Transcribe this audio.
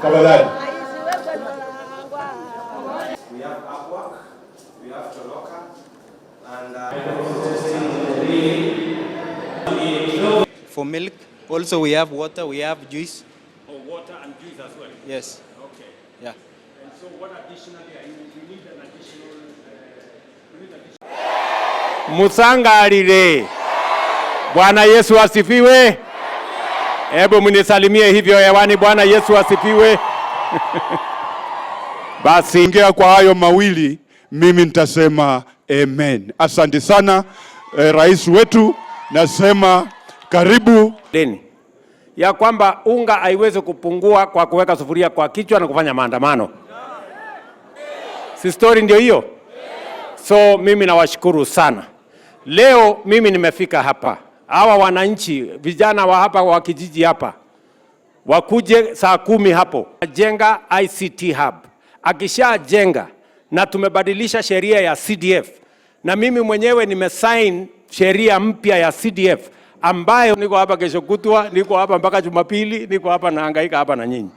Tafadhali. We have Upwork, we have Toloka, and for milk. Also we have water, we have juice. Oh, water and juice as well? Yes. Okay. Yeah. And so what additionally are you need an additional Musangalile. Bwana Yesu asifiwe. Hebu mnisalimie hivyo hewani. Bwana Yesu asifiwe. Basi ingia kwa hayo mawili, mimi nitasema amen. Asante sana rais wetu, nasema karibu. Deni ya kwamba unga haiwezi kupungua kwa kuweka sufuria kwa kichwa na kufanya maandamano. Si story ndio hiyo? So mimi nawashukuru sana. Leo mimi nimefika hapa. Hawa wananchi, vijana wa hapa wa kijiji hapa, wakuje saa 10 hapo. Jenga ICT hub. Akisha jenga na tumebadilisha sheria ya CDF. Na mimi mwenyewe nimesign sheria mpya ya CDF ambayo niko hapa kesho kutwa, niko hapa mpaka Jumapili, niko hapa nahangaika hapa na nyinyi.